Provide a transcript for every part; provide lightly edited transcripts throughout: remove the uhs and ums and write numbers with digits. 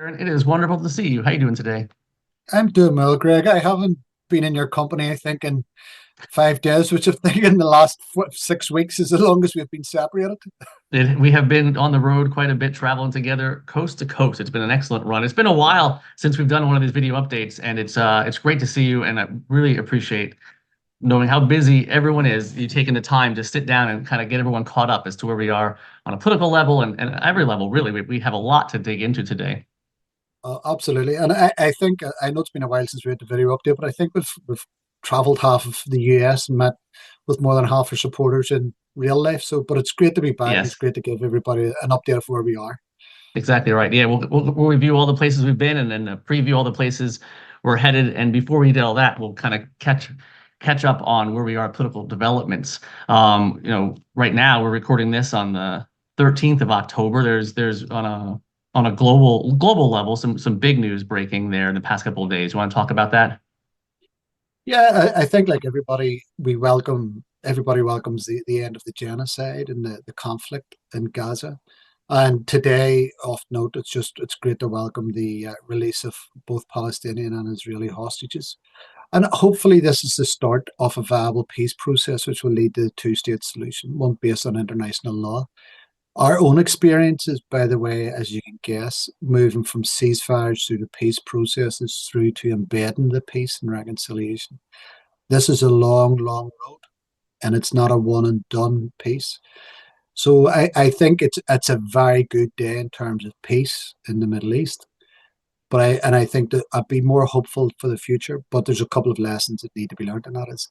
Ciarán, it is wonderful to see you. How you doing today? I'm doing well, Greg. I haven't been in your company, I think, in 5 days, which I think in the last 6 weeks is the longest we've been separated. We have been on the road quite a bit, traveling together coast to coast. It's been an excellent run. It's been a while since we've done one of these video updates, and it's great to see you. And I really appreciate knowing how busy everyone is. You taking the time to sit down and kind of get everyone caught up as to where we are on a political level and every level. Really, we have a lot to dig into today. Absolutely. And I think, I know it's been a while since we had the video update, but I think we've traveled half of the US and met with more than half our supporters in real life. So, but it's great to be back and it's Yes. great to give everybody an update of where we are. Exactly right. Yeah, we'll review all the places we've been and then preview all the places we're headed. And before we did all that, we'll kind of catch up on where we are political developments. Right now we're recording this on the 13th of October. There's on a global level some big news breaking there in the past couple of days. You want to talk about that? Yeah, I think like everybody welcomes the end of the genocide and the conflict in Gaza. And today, off note, it's great to welcome the release of both Palestinian and Israeli hostages. And hopefully this is the start of a viable peace process which will lead to a two-state solution, one based on international law. Our own experiences, by the way, as you can guess, moving from ceasefires through the peace processes through to embedding the peace and reconciliation. This is a long, long road, and it's not a one and done peace. So I think it's a very good day in terms of peace in the Middle East. But I think that I'd be more hopeful for the future. But there's a couple of lessons that need to be learned, and that is,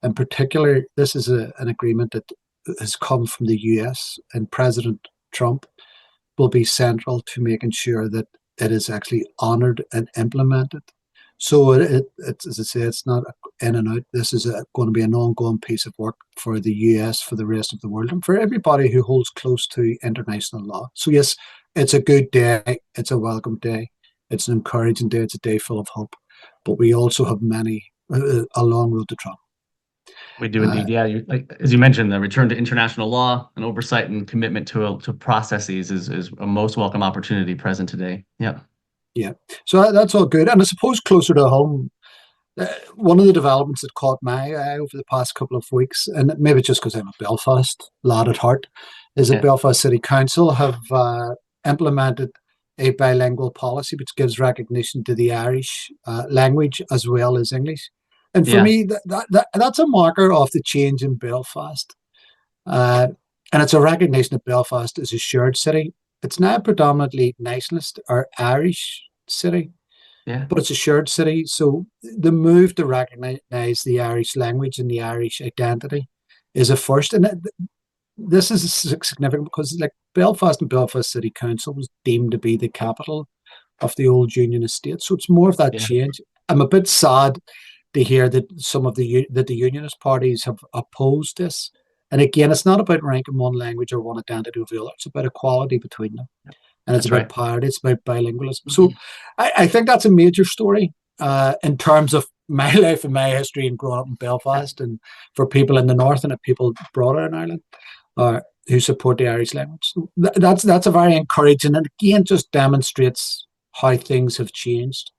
in particular, this is an agreement that has come from the US, and President Trump will be central to making sure that it is actually honored and implemented. So it's, as I say, it's not in and out. This is going to be an ongoing piece of work for the US, for the rest of the world, and for everybody who holds close to international law. So yes, it's a good day. It's a welcome day. It's an encouraging day. It's a day full of hope. But we also have a long road to travel. We do Uh, indeed. Yeah, like as you mentioned, the return to international law and oversight and commitment to processes is a most welcome opportunity present today. Yeah. yeah, so that's all good. And I suppose closer to home, one of the developments that caught my eye over the past couple of weeks, and maybe just because I'm a Belfast lad at heart, is that Yeah. Belfast City Council have implemented a bilingual policy which gives recognition to the Irish language as well as English. And for Yeah. me, that's a marker of the change in Belfast. Uh, and it's a recognition that Belfast is a shared city. It's now predominantly nationalist or Irish city, Yeah. but it's a shared city. So the move to recognize the Irish language and the Irish identity is a first. And this is significant because like Belfast and Belfast City Council was deemed to be the capital of the old Union estate. So it's more of that Yeah. change. I'm a bit sad to hear that that the unionist parties have opposed this. And again, it's not about ranking one language or one identity over the other. It's about equality between them, and it's That's about right. parity. It's about bilingualism. So I think that's a major story in terms of my life and my history and growing up in Belfast, and for people in the north and people broader in Ireland who support the Irish language. So that's a very encouraging, and again just demonstrates how things have changed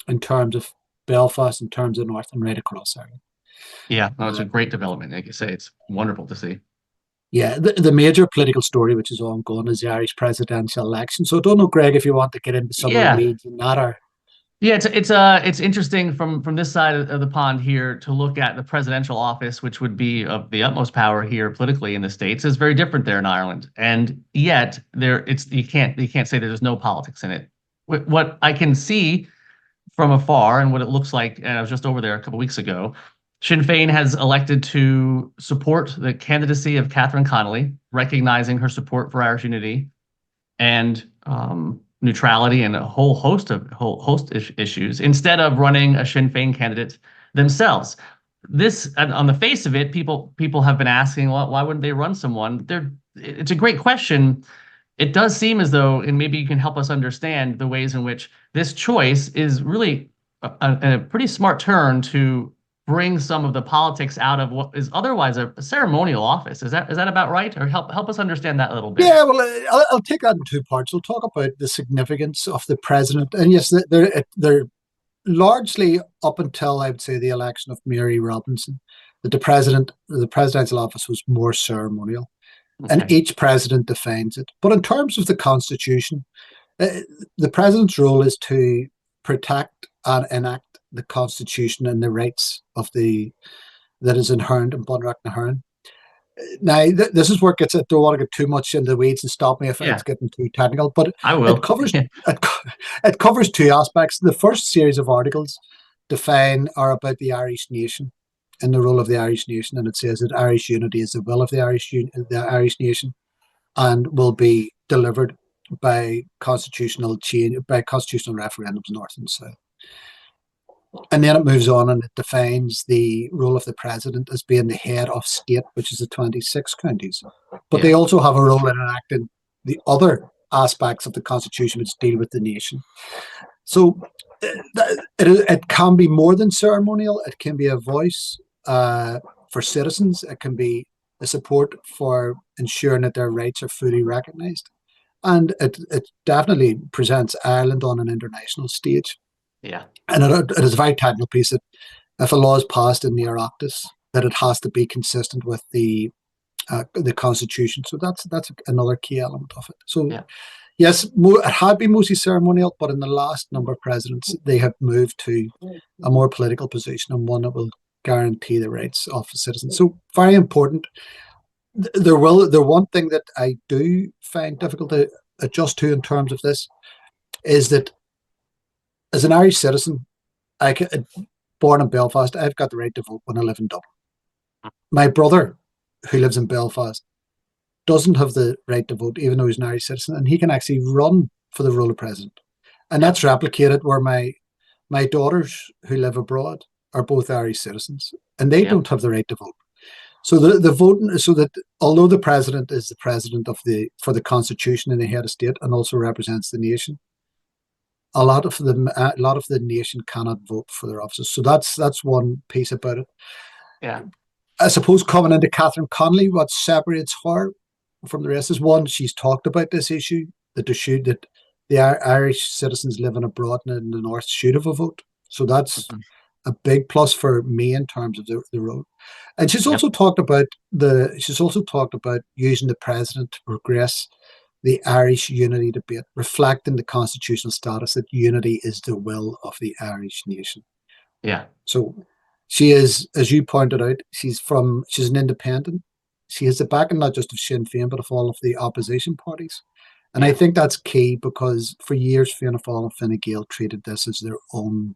in terms of Belfast, in terms of North and right across Ireland. Yeah. No, it's Uh, a great development. Like you say, it's wonderful to see. yeah, the major political story which is ongoing is the Irish presidential election. So I don't know, Greg, if you want to get into some of the Yeah. weeds in that or Yeah, it's interesting from this side of the pond here to look at the presidential office, which would be of the utmost power here politically in the States, is very different there in Ireland. And yet there it's you can't say there's no politics in it. What I can see from afar and what it looks like, and I was just over there a couple weeks ago, Sinn Féin has elected to support the candidacy of Catherine Connolly, recognizing her support for Irish unity and neutrality and a whole host issues instead of running a Sinn Féin candidate themselves. This, on the face of it, people have been asking, well, why wouldn't they run someone? It's a great question. It does seem as though, and maybe you can help us understand the ways in which this choice is really a pretty smart turn to bring some of the politics out of what is otherwise a ceremonial office. Is that about right? Or help us understand that a little bit. Yeah, well, I'll take that in two parts. We'll talk about the significance of the president, and yes, they're largely up until I would say the election of Mary Robinson, that the presidential office was more ceremonial, and Okay. each president defines it. But in terms of the Constitution, uh, the president's role is to protect and enact the Constitution and the rights of the that is inherent in Bunrak na Hern. Now, this is where it gets. I don't want to get too much into the weeds and stop me if Yeah, it's getting too technical, but I it will. covers it, it covers two aspects. The first series of articles define are about the Irish nation and the role of the Irish nation, and it says that Irish unity is the will of the Irish nation, and will be delivered by constitutional change by constitutional referendums, north and south. And then it moves on and it defines the role of the president as being the head of state, which is the 26 counties. But they Yeah. also have a role in enacting the other aspects of the constitution which deal with the nation. So it can be more than ceremonial. It can be a voice for citizens. It can be a support for ensuring that their rights are fully recognised. And it definitely presents Ireland on an international stage. Yeah. And it is a very technical piece that if a law is passed in the Oireachtas, that it has to be consistent with the constitution. So that's another key element of it. So Yeah. yes, it had been mostly ceremonial, but in the last number of presidents, they have moved to a more political position and one that will guarantee the rights of citizens. So very important. The one thing that I do find difficult to adjust to in terms of this is that as an Irish citizen, I can, born in Belfast, I've got the right to vote when I live in Dublin. My brother, who lives in Belfast, doesn't have the right to vote, even though he's an Irish citizen, and he can actually run for the role of president. And Yeah. that's replicated where my daughters who live abroad are both Irish citizens, and they Yeah. don't have the right to vote. So the voting, so that although the president is the president of for the constitution and the head of state, and also represents the nation, a lot of the nation cannot vote for their offices. So that's one piece about it. Yeah. I suppose coming into Catherine Connolly, what separates her from the rest is one, she's talked about this issue, that the Irish citizens living abroad and in the north should have a vote. So that's Mhm. a big plus for me in terms of the role. And Yep. she's also talked about using the president to progress the Irish unity debate, reflecting the constitutional status that unity is the will of the Irish nation. Yeah. So she is, as you pointed out, she's an independent. She has the backing not just of Sinn Féin, but of all of the opposition parties. And I Yeah. think that's key because for years Fianna Fáil and Fine Gael treated this as their own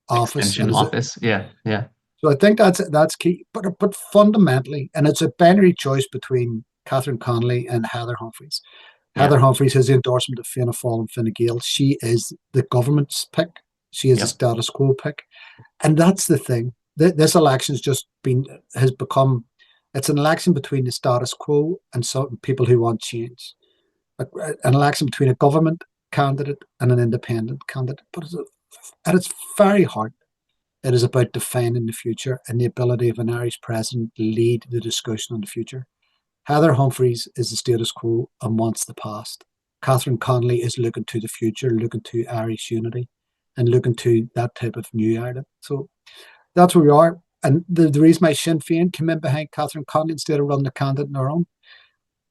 office. Extension office. Yeah. Yeah. So I think that's key. But fundamentally, and it's a binary choice between Catherine Connolly and Heather Humphreys. Yeah. Heather Humphreys has the endorsement of Fianna Fáil and Fine Gael. She is the government's pick. She is a Yep. status quo pick. And that's the thing. This election has become it's an election between the status quo and some people who want change. An election between a government candidate and an independent candidate. But at its very heart, it is about defining the future and the ability of an Irish president to lead the discussion on the future. Heather Humphreys is the status quo and wants the past. Catherine Connolly is looking to the future, looking to Irish unity, and looking to that type of new Ireland. So that's where we are. And the reason why Sinn Féin came in behind Catherine Connolly instead of running the candidate on our own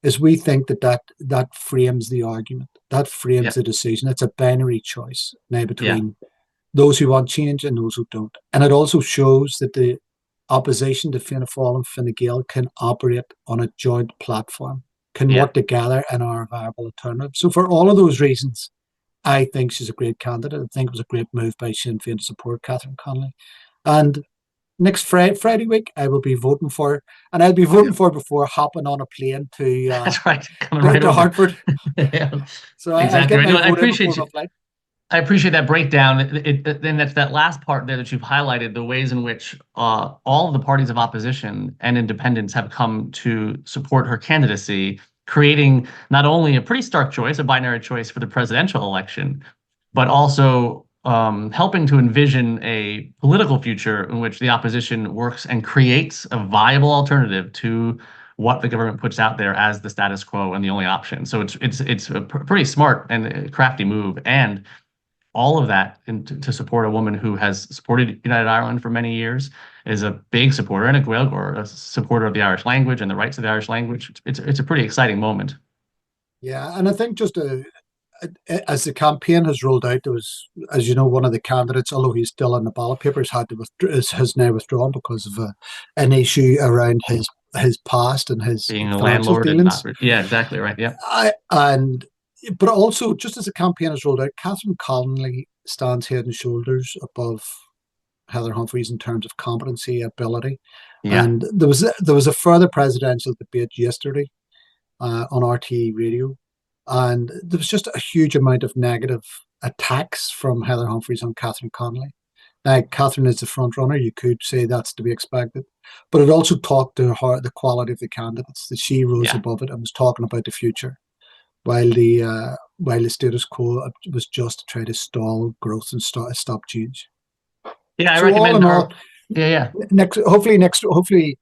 is we think that frames the argument, that frames Yeah. the decision. It's a binary choice now Yeah. between those who want change and those who don't. And it also shows that the opposition to Fianna Fáil and Fine Gael can operate on a joint platform, can Yeah. work together and are a viable alternative. So for all of those reasons, I think she's a great candidate. I think it was a great move by Sinn Féin to support Catherine Connolly. And next Friday week, I will be voting for her. And I'll be voting for her before hopping on a plane That's right. Coming right to over. Hartford. Yeah. So I'll Exactly get right. my No, I vote in appreciate before you. my flight. I appreciate that breakdown. Then that's that last part there that you've highlighted, the ways in which all of the parties of opposition and independents have come to support her candidacy, creating not only a pretty stark choice, a binary choice for the presidential election, but also helping to envision a political future in which the opposition works and creates a viable alternative to what the government puts out there as the status quo and the only option. So it's a pretty smart and crafty move, and all of that to support a woman who has supported United Ireland for many years, is a big supporter and a Gaeilge, or a supporter of the Irish language and the rights of the Irish language. It's a pretty exciting moment. Yeah, and I think just as the campaign has rolled out, there was, as you know, one of the candidates, although he's still on the ballot papers, has now withdrawn because of an issue around his past and his Being a financial landlord and dealings. not, yeah, exactly right. Yeah, But also, just as the campaign has rolled out, Catherine Connolly stands head and shoulders above Heather Humphreys in terms of competency, ability. yeah, And there was a further presidential debate yesterday on RTE radio, and there was just a huge amount of negative attacks from Heather Humphreys on Catherine Connolly. Now, Catherine is the front runner. You could say that's to be expected, but it also talked to her the quality of the candidates, that she rose yeah. above it and was talking about the future, while the status quo was just to try to stall growth and stop change. Yeah, I So all recommend in her. all, Yeah, yeah, hopefully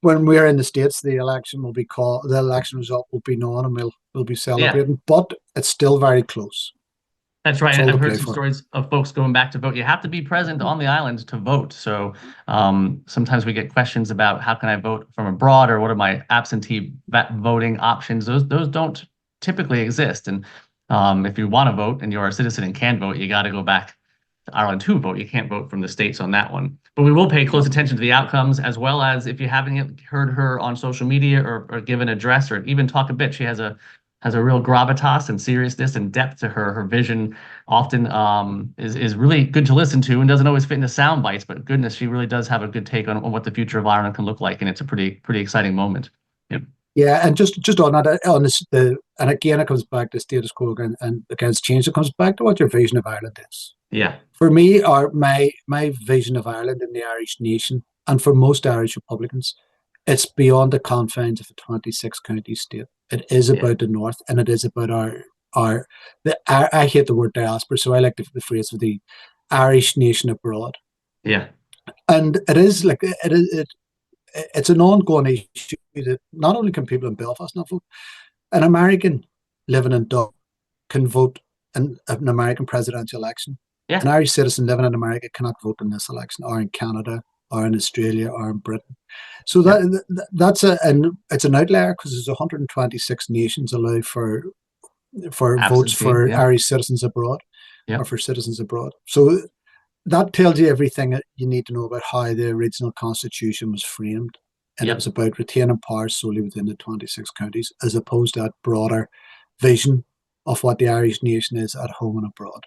when we're in the States, the election will be called, the election result will be known, and we'll be yeah. celebrating. But it's still very close. That's It's right. all to I've heard play some for. stories of folks going back to vote. You have to be present on the island to vote. So sometimes we get questions about how can I vote from abroad, or what are my absentee voting options. Those don't typically exist. And if you want to vote and you're a citizen and can vote, you got to go back to Ireland to vote. You can't vote from the States on that one. But we will pay close No. attention to the outcomes, as well as, if you haven't heard her on social media, or give an address, or even talk a bit. She has a real gravitas and seriousness and depth to her. Her vision often is really good to listen to, and doesn't always fit into sound bites. But goodness, she really does have a good take on what the future of Ireland can look like, and it's a pretty exciting moment. Yeah, Yeah, and just on that, and again, it comes back to status quo and against change. It comes back to what your vision of Ireland is. yeah, For me, my vision of Ireland and the Irish nation, and for most Irish Republicans, it's beyond the confines of a 26 county state. It is yeah, about the north, and it is about I hate the word diaspora, so I like the phrase of the Irish nation abroad. yeah, And it is like it's an ongoing issue that not only can people in Belfast not vote, an American living in Dublin can vote in an American presidential election. An yeah, Irish citizen living in America cannot vote in this election, or in Canada, or in Australia, or in Britain. So yeah. that's and it's an outlier because there's 126 nations allowed for votes Absentee. for Yeah, Irish citizens abroad, yeah, or for citizens abroad. So that tells you everything that you need to know about how the original constitution was framed. And it yeah. was about retaining power solely within the 26 counties, as opposed to that broader vision of what the Irish nation is at home and abroad.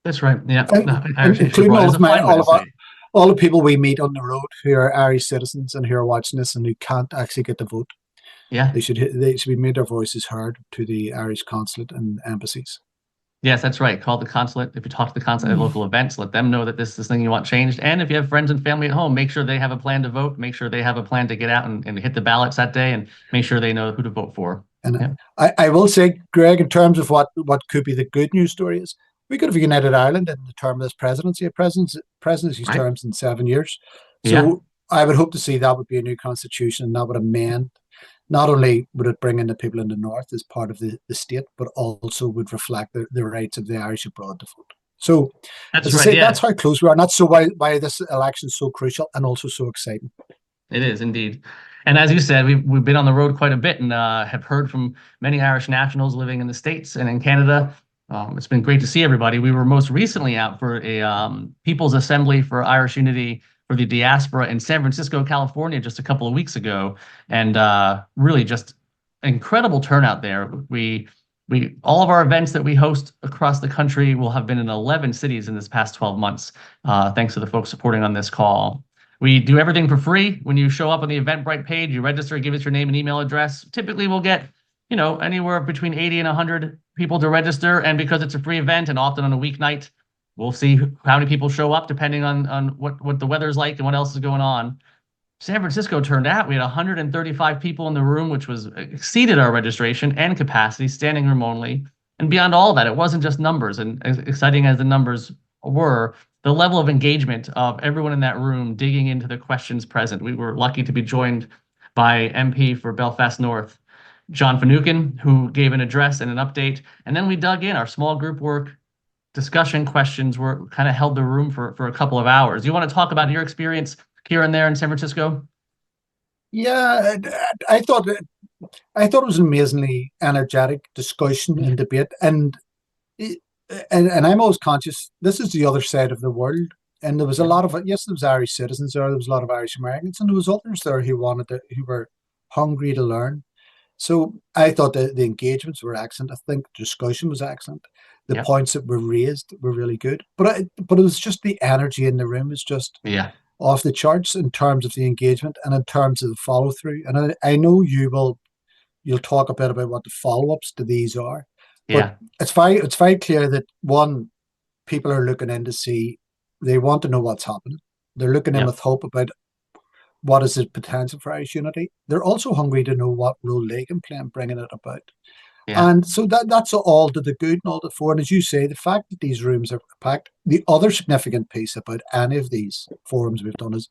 That's right. Yeah, And, no, and Irish nation including abroad is a fine way to say it. all the people we meet on the road who are Irish citizens and who are watching this and who can't actually get to vote. Yeah. They should be made their voices heard to the Irish consulate and embassies. Yes, that's right. Call the consulate. If you talk to the consulate at local events, let them know that this is the thing you want changed. And if you have friends and family at home, make sure they have a plan to vote. Make sure they have a plan to get out and hit the ballots that day, and make sure they know who to vote for. And Yeah. I will say, Greg, in terms of what could be the good news story is, we could have united Ireland in the term of this presidency. Presidency's Right. terms in 7 years. Yeah. So I would hope to see that would be a new constitution, and that would amend. Not only would it bring in the people in the north as part of the state, but also would reflect the rights of the Irish abroad to vote. So, That's as I right. say, Yeah, that's how close we are. And that's so why this election is so crucial and also so exciting. it is indeed. And as you said, we've been on the road quite a bit, and have heard from many Irish nationals living in the States and in Canada. It's been great to see everybody. We were most recently out for a People's Assembly for Irish Unity for the diaspora in San Francisco, California, just a couple of weeks ago, and really just incredible turnout there. We all of our events that we host across the country will have been in 11 cities in this past 12 months, thanks to the folks supporting on this call. We do everything for free. When you show up on the Eventbrite page, you register, give us your name and email address. Typically, we'll get anywhere between 80 and 100 people to register, and because it's a free event and often on a weeknight, we'll see how many people show up depending on what the weather's like and what else is going on. San Francisco turned out. We had 135 people in the room, which was exceeded our registration and capacity, standing room only. And beyond all that, it wasn't just numbers. And as exciting as the numbers were, the level of engagement of everyone in that room digging into the questions present. We were lucky to be joined by MP for Belfast North, John Finucane, who gave an address and an update. And then we dug in. Our small group work discussion questions were kind of held the room for a couple of hours. You want to talk about your experience, Ciarán, there in San Francisco? Yeah, I thought I thought it was an amazingly energetic discussion and debate, and and I'm always conscious this is the other side of the world, and there was a Yeah, lot of yes, there was Irish citizens there, there was a lot of Irish Americans, and there was others there who were hungry to learn. So I thought the engagements were excellent. I think the discussion was excellent. The yeah, points that were raised were really good, but it was just the energy in the room was just yeah, off the charts in terms of the engagement and in terms of the follow through. And I know you'll talk a bit about what the follow ups to these are, but yeah, it's very clear that one, people are looking in to see, they want to know what's happening. They're looking in yep, with hope about what is the potential for Irish unity. They're also hungry to know what role they can play in bringing it about. yeah, And so that's all to the good and all to the for. And as you say, the fact that these rooms are packed, the other significant piece about any of these forums we've done is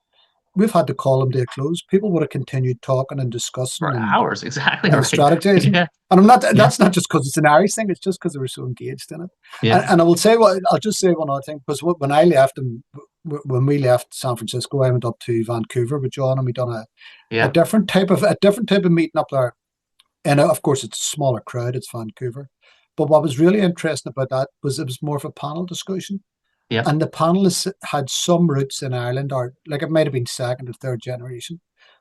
we've had to call them to a close. People would have continued talking and discussing for hours. Exactly and right. strategizing. Yeah, And I'm not. yeah, That's not just because it's an Irish thing. It's just because they were so engaged in it. yeah, And I will say what I'll just say one other thing because when I left and when we left San Francisco, I went up to Vancouver with John, and we done yeah, a different type of meeting up there. And of course, it's a smaller crowd. It's Vancouver. But what was really interesting about that was it was more of a panel discussion, yeah, and the panelists had some roots in Ireland, or like it might have been second or third generation,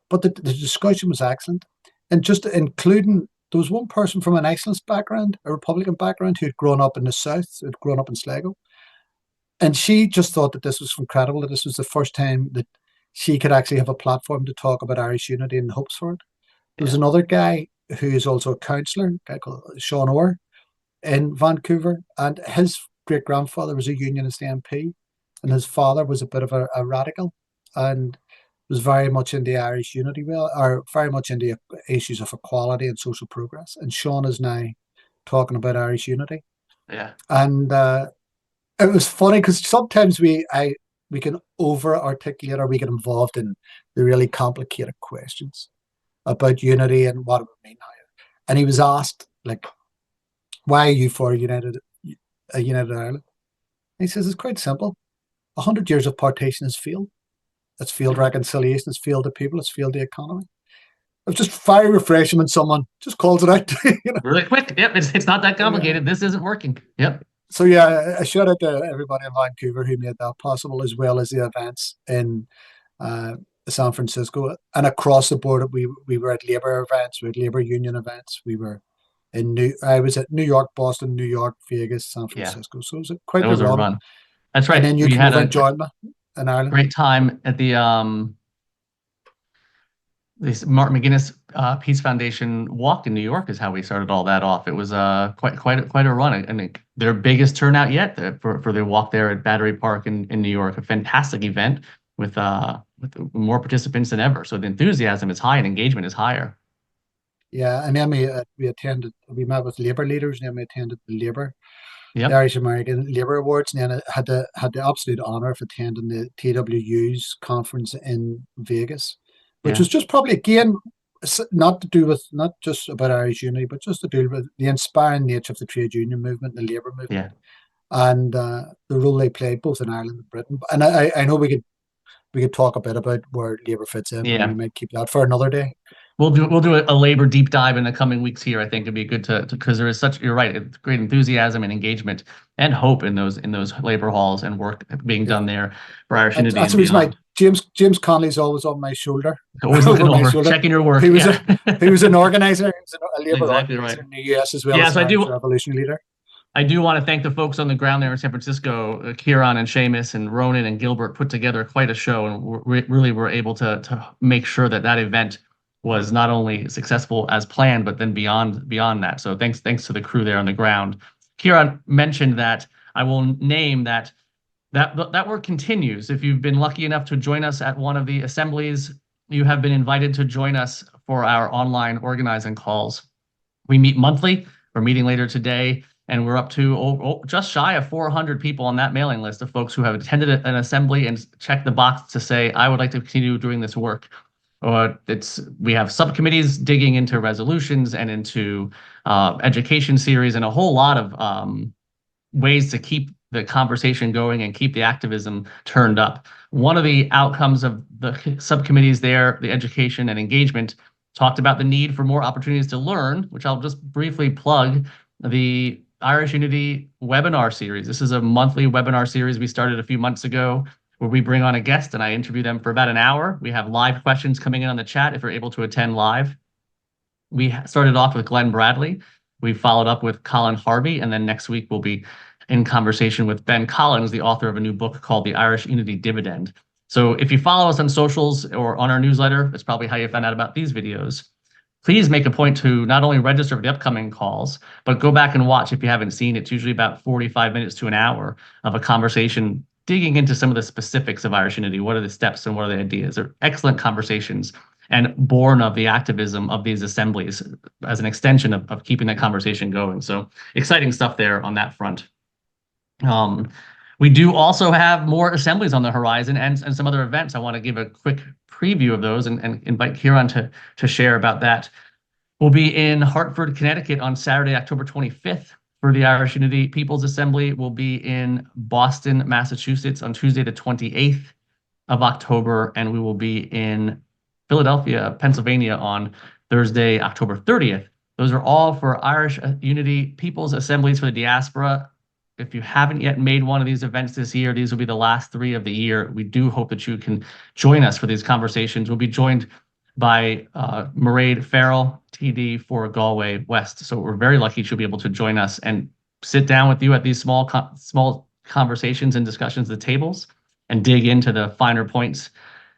but the discussion was excellent. And just including, there was one person from an excellence background, a Republican background, who had grown up in the South, who'd grown up in Sligo. And she just thought that this was incredible, that this was the first time that she could actually have a platform to talk about Irish unity and hopes for it. There was yeah, another guy who is also a councillor, a guy called Sean Orr in Vancouver, and his great grandfather was a unionist MP, and his father was a bit of a radical, and was very much into Irish unity, well, or very much into issues of equality and social progress. And Sean is now talking about Irish unity, yeah, and it was funny because sometimes we can over articulate or we get involved in the really complicated questions about unity and what it would mean. And he was asked, like, why are you for a united Ireland? And he says it's quite simple. 100 years of partition has failed. It's failed yeah. reconciliation. It's failed the people. It's failed the economy. It was just very refreshing when someone just calls it out. Really quick. Yep, it's not that Yeah. complicated. This isn't working. Yep. So yeah, a shout out to everybody in Vancouver who made that possible, as well as the events in uh, San Francisco and across the board. We were at labor events, we had labor union events. We were I was at New York, Boston, New York, Vegas, San Yeah, Francisco. So it was it quite the was a run. run. That's And right. then you We came had over a and joined me in Ireland. great time at the this Martin McGuinness Peace Foundation walk in New York is how we started all that off. It was quite a run. I think their biggest turnout yet for the walk there at Battery Park in New York. A fantastic event with more participants than ever. So the enthusiasm is high and engagement is higher. Yeah, and then we met with labor leaders, and then we attended the Yep. Irish American Labour Awards, and then I had the absolute honor of attending the TWU's conference in Vegas, which Yeah. was just probably again not to do with not just about Irish unity, but just to do with the inspiring nature of the trade union movement, the labour movement, Yeah. and the role they played both in Ireland and Britain. And I know we could talk a bit about where Labour fits in, but we Yeah. might keep that for another day. We'll do a labor deep dive in the coming weeks here. I think it'd be good to because there is such, you're right, it's great enthusiasm and engagement and hope in those labor halls and work being Yeah, done there for Irish unity that's and the reason why beyond. James Conley's always on my shoulder, Always looking over my over, shoulder. checking your work. He was Yeah. a he was an organizer, he was a labour Exactly right. organizer in the US as well Yeah, as an so Irish revolution leader. I do want to thank the folks on the ground there in San Francisco. Ciarán and Seamus and Ronan and Gilbert put together quite a show, and we really were able to make sure that that event was not only successful as planned, but then beyond that. So thanks to the crew there on the ground. Ciarán mentioned that I will name that work continues. If you've been lucky enough to join us at one of the assemblies, you have been invited to join us for our online organizing calls. We meet monthly. We're meeting later today. And we're up to just shy of 400 people on that mailing list of folks who have attended an assembly and checked the box to say, I would like to continue doing this work. Or we have subcommittees digging into resolutions and into education series and a whole lot of ways to keep the conversation going and keep the activism turned up. One of the outcomes of the subcommittees there, the education and engagement, talked about the need for more opportunities to learn, which I'll just briefly plug, the Irish Unity webinar series. This is a monthly webinar series we started a few months ago where we bring on a guest and I interview them for about an hour. We have live questions coming in on the chat if you're able to attend live. We started off with Glenn Bradley. We followed up with Colin Harvey, and then next week we'll be in conversation with Ben Collins, the author of a new book called The Irish Unity Dividend. So if you follow us on socials or on our newsletter, that's probably how you found out about these videos. Please make a point to not only register for the upcoming calls, but go back and watch if you haven't seen. It's usually about 45 minutes to an hour of a conversation digging into some of the specifics of Irish Unity. What are the steps and what are the ideas? They're excellent conversations and born of the activism of these assemblies as an extension of keeping that conversation going. So exciting stuff there on that front. We do also have more assemblies on the horizon and some other events. I want to give a quick preview of those and invite Ciarán to share about that. We'll be in Hartford, Connecticut on Saturday, October 25th for the Irish Unity People's Assembly. We'll be in Boston, Massachusetts on Tuesday, the 28th of October, and we will be in Philadelphia, Pennsylvania on Thursday, October 30th. Those are all for Irish Unity People's Assemblies for the diaspora. If you haven't yet made one of these events this year, these will be the last 3 of the year. We do hope that you can join us for these conversations. We'll be joined by Mairead Farrell, TD for Galway West. So we're very lucky she'll be able to join us and sit down with you at these small conversations and discussions at the tables and dig into the finer points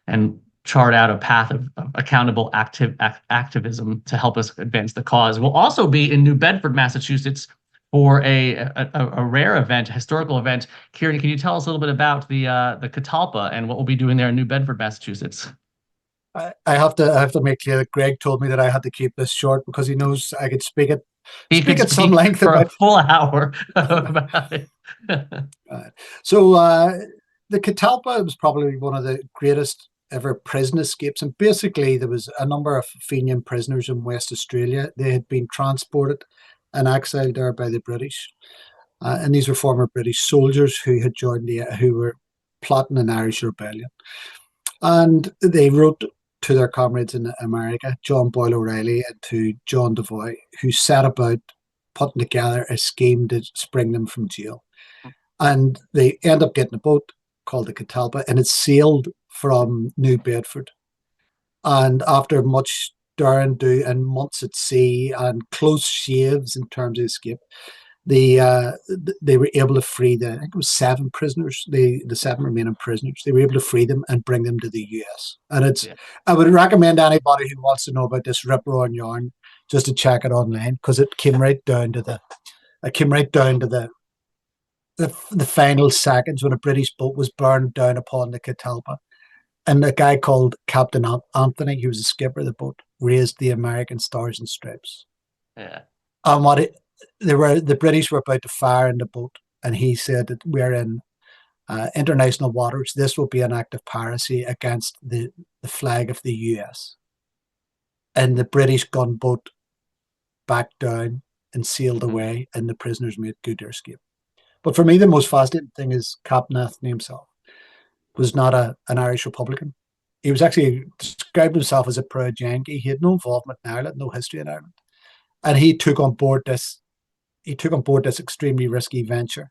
and chart out a path of accountable activism to help us advance the cause. We'll also be in New Bedford, Massachusetts for a rare event, a historical event. Ciarán, can you tell us a little bit about the Catalpa and what we'll be doing there in New Bedford, Massachusetts? I have to make clear that Greg told me that I had to keep this short because he knows I could speak at some length for about a full hour about it. So the Catalpa was probably one of the greatest ever prison escapes, and basically there was a number of Fenian prisoners in West Australia. They had been transported and exiled there by the British, and these were former British soldiers who had joined who were plotting an Irish rebellion, and they wrote to their comrades in America, John Boyle O'Reilly and to John Devoy, who set about putting together a scheme to spring them from jail. And they end up getting a boat called the Catalpa, and it sailed from New Bedford. And after much daring do and months at sea and close shaves in terms of escape, they were able to free I think it was 7 prisoners, the 7 remaining prisoners. They were able to free them and bring them to the US. And I would recommend anybody who wants to know about this rip-roaring yarn just to check it online, because it came right down to the final seconds when a British boat was burned down upon the Catalpa. And a guy called Captain Anthony, who was the skipper of the boat, raised the American Stars and Stripes. Yeah. And the British were about to fire in the boat, and he said that we're in international waters. This will be an act of piracy against the flag of the US. And the British gunboat backed down and sailed away, and the prisoners made good their escape. But for me, the most fascinating thing is Captain Anthony himself was not an Irish Republican. He was actually described himself as a proud Yankee. He had no involvement in Ireland, no history in Ireland. And he took on board this extremely risky venture,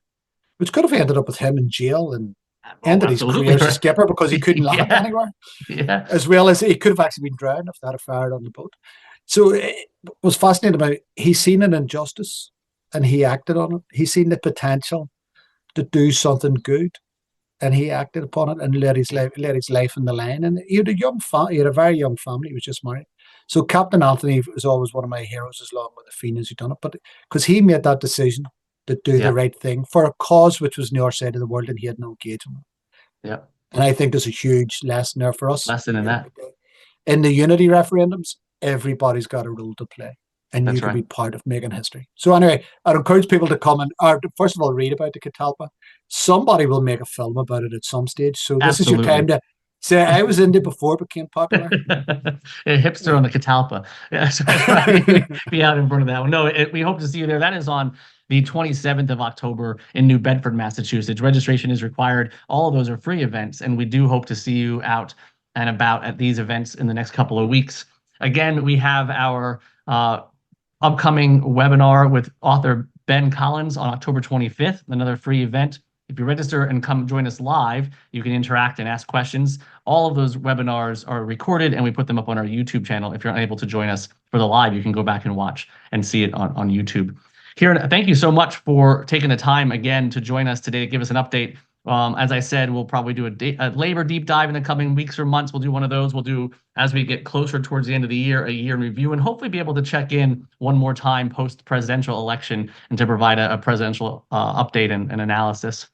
which could have ended up with him in jail and ended his career as a skipper because he couldn't land anywhere. Yeah. As well as he could have actually been drowned if that had fired on the boat. So it was fascinating about it. He's seen an injustice and he acted on it. He's seen the potential to do something good, and he acted upon it and let his life in the line. And he had a very young family. He was just married. So Captain Anthony is always one of my heroes, as long with the Fenians who done it. But because he made that decision to do the right thing for a cause which was on the other side of the world, and he had no engagement. Yeah. And I think there's a huge lesson there for us. Lesson in that. In the unity referendums, everybody's got a role to play. and you That's could right. be part of making history. So anyway, I'd encourage people to come and, or first of all, read about the Catalpa. Somebody will make a film about it at some stage. So this is your time Absolutely. to say, I was into before it became popular. A hipster on the Catalpa. Yeah, so I'd probably be out in front of that one. No, we hope to see you there. That is on the 27th of October in New Bedford, Massachusetts. Registration is required. All of those are free events, and we do hope to see you out and about at these events in the next couple of weeks. Again, we have our upcoming webinar with author Ben Collins on October 25th, another free event. If you register and come join us live, you can interact and ask questions. All of those webinars are recorded and we put them up on our YouTube channel. If you're unable to join us for the live, you can go back and watch and see it on YouTube. Ciarán, thank you so much for taking the time again to join us today to give us an update. As I said, we'll probably do a labor deep dive in the coming weeks or months. We'll do one of those. We'll do, as we get closer towards the end of the year, a year in review, and hopefully be able to check in one more time post-presidential election and to provide a presidential update and analysis.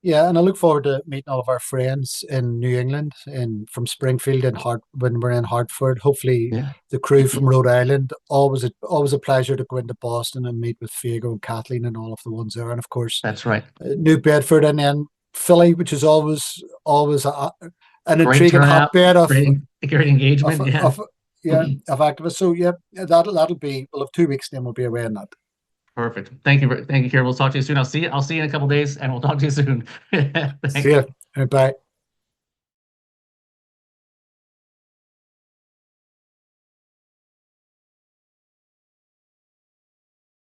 Yeah, and I look forward to meeting all of our friends in New England and from Springfield and when we're in Hartford. Hopefully, Yeah. the crew from Rhode Island. Always a pleasure to go into Boston and meet with Fiego and Kathleen and all of the ones there. And of course, That's right. New Bedford and then Philly, which is always an Great intriguing turnout, hotbed great engagement. Yeah. of activists. So yeah, that'll be. We'll have 2 weeks, then we'll be away on that. Perfect. Thank you, Ciarán. We'll talk to you soon. I'll see you in a couple days, and we'll talk to you soon. See Thanks. you. Bye.